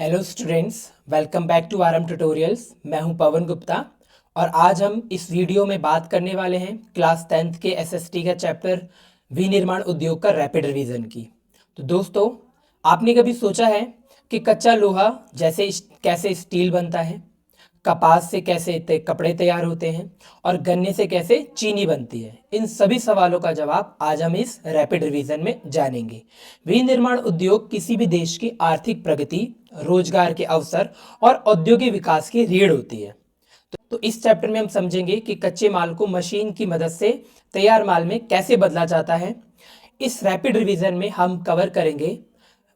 Hello students, welcome back to RM tutorials. मैं हूं पवन गुप्ता और आज हम इस वीडियो में बात करने वाले हैं क्लास 10th के एसएसटी का चैप्टर विनिर्माण उद्योग का रैपिड रिवीजन की। तो दोस्तों, आपने कभी सोचा है कि कच्चा लोहा जैसे कैसे स्टील बनता है, कपास से कैसे कपड़े तैयार होते हैं और गन्ने से कैसे चीनी बनती है? इन सभी सवालों का जवाब आज हम इस रैपिड रिवीजन में जानेंगे। विनिर्माण उद्योग किसी भी देश की आर्थिक प्रगति, रोजगार के अवसर और औद्योगिक विकास की रीढ़ होती है। तो इस चैप्टर में हम समझेंगे कि कच्चे माल को मशीन की मदद से तैयार माल में कैसे बदला जाता है। इस रैपिड रिवीजन में हम कवर करेंगे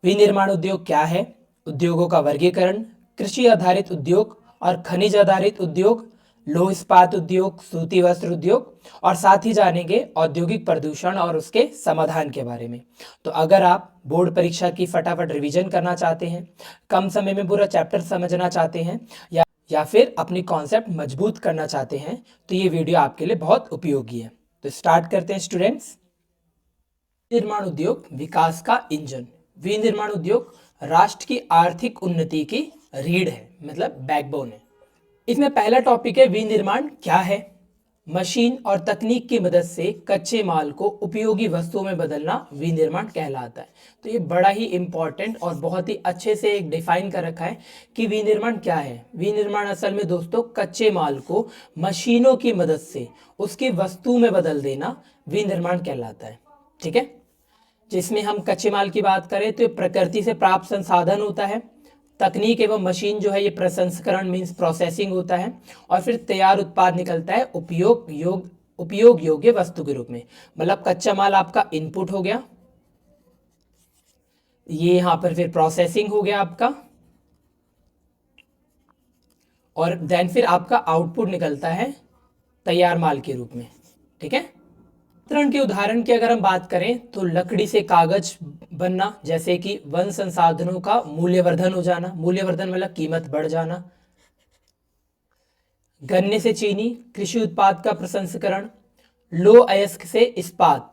विनिर्माण उद्योग क्या है, उद्योगों का वर्गीकरण, कृषि आधारित उद्योग और खनिज आधारित उद्योग, लौह इस्पात उद्योग, सूती वस्त्र उद्योग और साथ ही जानेंगे औद्योगिक प्रदूषण और उसके समाधान के बारे में। तो अगर आप बोर्ड परीक्षा की फटाफट रिवीजन करना चाहते हैं, कम समय में पूरा चैप्टर समझना चाहते हैं या फिर अपनी कॉन्सेप्ट मजबूत करना चाहते हैं, तो ये वीडियो आपके लिए बहुत उपयोगी है। तो स्टार्ट करते हैं स्टूडेंट्स। विनिर्माण उद्योग विकास का इंजन। विनिर्माण उद्योग राष्ट्र की आर्थिक उन्नति की रीढ़ है, मतलब बैकबोन है। इसमें पहला टॉपिक है विनिर्माण क्या है। मशीन और तकनीक की मदद से कच्चे माल को उपयोगी वस्तुओं में बदलना विनिर्माण कहलाता है। तो ये बड़ा ही इंपॉर्टेंट और बहुत ही अच्छे से एक डिफाइन कर रखा है कि विनिर्माण क्या है। विनिर्माण असल में दोस्तों कच्चे माल को मशीनों की मदद से उसकी वस्तु में बदल देना विनिर्माण कहलाता है। ठीक है, जिसमें हम कच्चे माल की बात करें तो प्रकृति से प्राप्त संसाधन होता है। तकनीक एवं मशीन जो है ये प्रसंस्करण मीन्स प्रोसेसिंग होता है और फिर तैयार उत्पाद निकलता है उपयोग योग्य वस्तु के रूप में। मतलब कच्चा माल आपका इनपुट हो गया, ये यहाँ पर फिर प्रोसेसिंग हो गया आपका, और देन फिर आपका आउटपुट निकलता है तैयार माल के रूप में। ठीक है, वितरण के उदाहरण की अगर हम बात करें तो लकड़ी से कागज बनना, जैसे कि वन संसाधनों का मूल्यवर्धन हो जाना, मूल्यवर्धन मतलब कीमत बढ़ जाना। गन्ने से चीनी, कृषि उत्पाद का प्रसंस्करण। लौह अयस्क से इस्पात,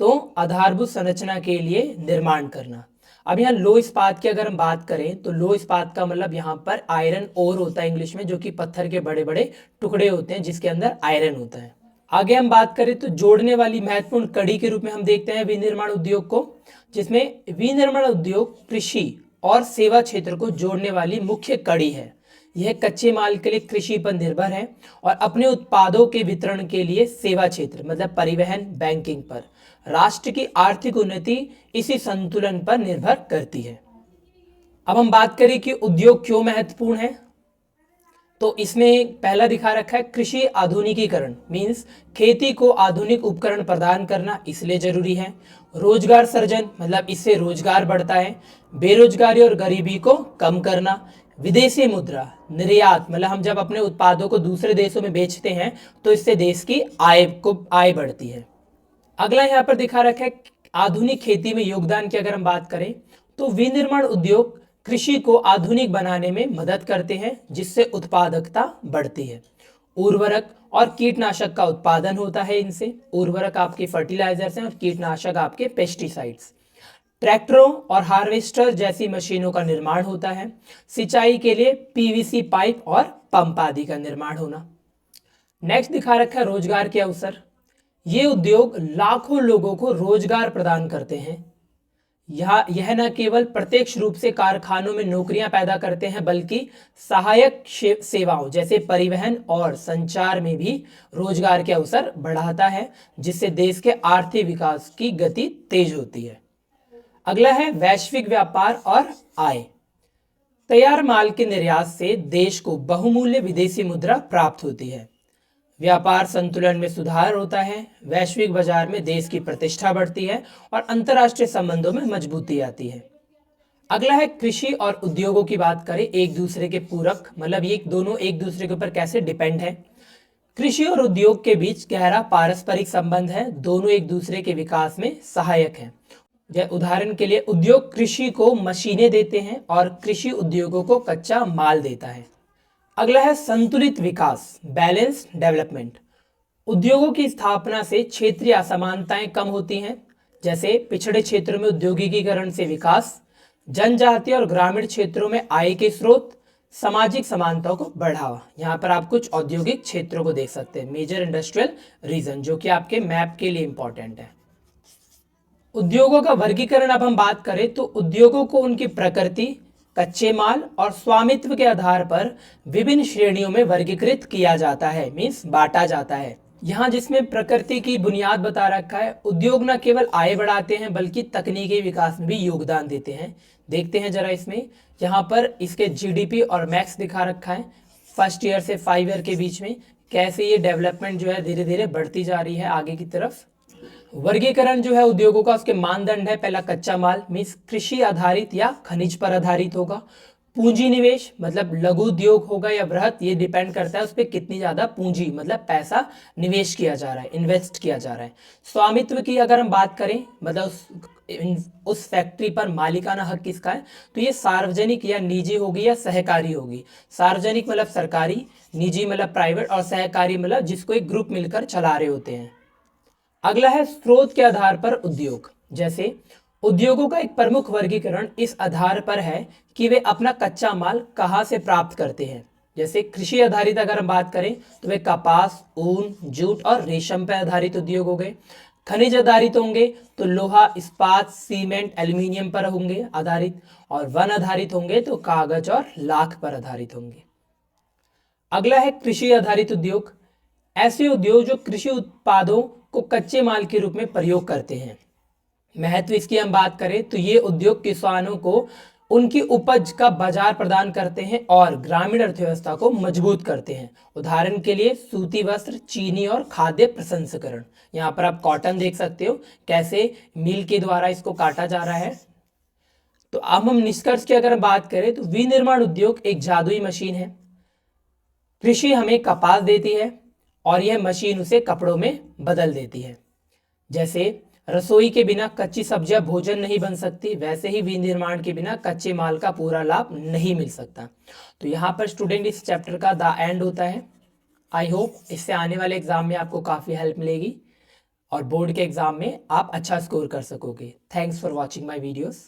तो आधारभूत संरचना के लिए निर्माण करना। अब यहाँ लौह इस्पात की अगर हम बात करें तो लौह इस्पात का मतलब यहाँ पर आयरन ओर होता है इंग्लिश में, जो कि पत्थर के बड़े बड़े टुकड़े होते हैं जिसके अंदर आयरन होता है। आगे हम बात करें तो जोड़ने वाली महत्वपूर्ण कड़ी के रूप में हम देखते हैं विनिर्माण उद्योग को, जिसमें विनिर्माण उद्योग कृषि और सेवा क्षेत्र को जोड़ने वाली मुख्य कड़ी है। यह कच्चे माल के लिए कृषि पर निर्भर है और अपने उत्पादों के वितरण के लिए सेवा क्षेत्र मतलब परिवहन, बैंकिंग पर। राष्ट्र की आर्थिक उन्नति इसी संतुलन पर निर्भर करती है। अब हम बात करें कि उद्योग क्यों महत्वपूर्ण है, तो इसमें पहला दिखा रखा है कृषि आधुनिकीकरण मीन्स खेती को आधुनिक उपकरण प्रदान करना इसलिए जरूरी है। रोजगार सृजन मतलब इससे रोजगार बढ़ता है। बेरोजगारी और गरीबी को कम करना। विदेशी मुद्रा निर्यात मतलब हम जब अपने उत्पादों को दूसरे देशों में बेचते हैं तो इससे देश की आय बढ़ती है। अगला यहाँ पर दिखा रखा है आधुनिक खेती में योगदान की अगर हम बात करें तो विनिर्माण उद्योग कृषि को आधुनिक बनाने में मदद करते हैं जिससे उत्पादकता बढ़ती है। उर्वरक और कीटनाशक का उत्पादन होता है इनसे। उर्वरक आपके फर्टिलाइजर्स हैं और कीटनाशक आपके पेस्टिसाइड्स। ट्रैक्टरों और हार्वेस्टर जैसी मशीनों का निर्माण होता है। सिंचाई के लिए पीवीसी पाइप और पंप आदि का निर्माण होना। नेक्स्ट दिखा रखा है रोजगार के अवसर। ये उद्योग लाखों लोगों को रोजगार प्रदान करते हैं। यह न केवल प्रत्यक्ष रूप से कारखानों में नौकरियां पैदा करते हैं बल्कि सहायक सेवाओं जैसे परिवहन और संचार में भी रोजगार के अवसर बढ़ाता है, जिससे देश के आर्थिक विकास की गति तेज होती है। अगला है वैश्विक व्यापार और आय। तैयार माल के निर्यात से देश को बहुमूल्य विदेशी मुद्रा प्राप्त होती है। व्यापार संतुलन में सुधार होता है। वैश्विक बाजार में देश की प्रतिष्ठा बढ़ती है और अंतर्राष्ट्रीय संबंधों में मजबूती आती है। अगला है कृषि और उद्योगों की बात करें, एक दूसरे के पूरक मतलब ये दोनों एक दूसरे के ऊपर कैसे डिपेंड है। कृषि और उद्योग के बीच गहरा पारस्परिक संबंध है, दोनों एक दूसरे के विकास में सहायक हैं। उदाहरण के लिए उद्योग कृषि को मशीनें देते हैं और कृषि उद्योगों को कच्चा माल देता है। अगला है संतुलित विकास, बैलेंस्ड डेवलपमेंट। उद्योगों की स्थापना से क्षेत्रीय असमानताएं कम होती हैं, जैसे पिछड़े क्षेत्रों में औद्योगिकीकरण से विकास, जनजातीय और ग्रामीण क्षेत्रों में आय के स्रोत, सामाजिक समानताओं को बढ़ावा। यहाँ पर आप कुछ औद्योगिक क्षेत्रों को देख सकते हैं, मेजर इंडस्ट्रियल रीजन, जो कि आपके मैप के लिए इंपॉर्टेंट है। उद्योगों का वर्गीकरण अब हम बात करें तो उद्योगों को उनकी प्रकृति, कच्चे माल और स्वामित्व के आधार पर विभिन्न श्रेणियों में वर्गीकृत किया जाता है, मीन्स बांटा जाता है। यहाँ जिसमें प्रकृति की बुनियाद बता रखा है, उद्योग न केवल आय बढ़ाते हैं बल्कि तकनीकी विकास में भी योगदान देते हैं। देखते हैं जरा इसमें, यहाँ पर इसके जीडीपी और मैक्स दिखा रखा है, फर्स्ट ईयर से 5 ईयर के बीच में कैसे ये डेवलपमेंट जो है धीरे धीरे बढ़ती जा रही है आगे की तरफ। वर्गीकरण जो है उद्योगों का, उसके मानदंड है, पहला कच्चा माल मीन्स कृषि आधारित या खनिज पर आधारित होगा। पूंजी निवेश मतलब लघु उद्योग होगा या बृहत, ये डिपेंड करता है उस पर कितनी ज्यादा पूंजी मतलब पैसा निवेश किया जा रहा है, इन्वेस्ट किया जा रहा है। स्वामित्व की अगर हम बात करें मतलब उस फैक्ट्री पर मालिकाना हक किसका है, तो ये सार्वजनिक या निजी होगी या सहकारी होगी। सार्वजनिक मतलब सरकारी, निजी मतलब प्राइवेट, और सहकारी मतलब जिसको एक ग्रुप मिलकर चला रहे होते हैं। अगला है स्रोत के आधार पर उद्योग। जैसे उद्योगों का एक प्रमुख वर्गीकरण इस आधार पर है कि वे अपना कच्चा माल कहाँ से प्राप्त करते हैं। जैसे कृषि आधारित अगर हम बात करें तो वे कपास, ऊन, जूट और रेशम पर आधारित उद्योग हो गए। खनिज आधारित होंगे तो लोहा, इस्पात, सीमेंट, एल्यूमिनियम पर होंगे आधारित। और वन आधारित होंगे तो कागज और लाख पर आधारित होंगे। अगला है कृषि आधारित उद्योग। ऐसे उद्योग जो कृषि उत्पादों को कच्चे माल के रूप में प्रयोग करते हैं। महत्व इसकी हम बात करें तो ये उद्योग किसानों को उनकी उपज का बाजार प्रदान करते हैं और ग्रामीण अर्थव्यवस्था को मजबूत करते हैं। उदाहरण के लिए सूती वस्त्र, चीनी और खाद्य प्रसंस्करण। यहाँ पर आप कॉटन देख सकते हो कैसे मिल के द्वारा इसको काटा जा रहा है। तो अब हम निष्कर्ष की अगर बात करें तो विनिर्माण उद्योग एक जादुई मशीन है। कृषि हमें कपास देती है और यह मशीन उसे कपड़ों में बदल देती है। जैसे रसोई के बिना कच्ची सब्जियां भोजन नहीं बन सकती, वैसे ही विनिर्माण के बिना कच्चे माल का पूरा लाभ नहीं मिल सकता। तो यहाँ पर स्टूडेंट इस चैप्टर का द एंड होता है। आई होप इससे आने वाले एग्जाम में आपको काफ़ी हेल्प मिलेगी और बोर्ड के एग्जाम में आप अच्छा स्कोर कर सकोगे। Thanks for watching my videos.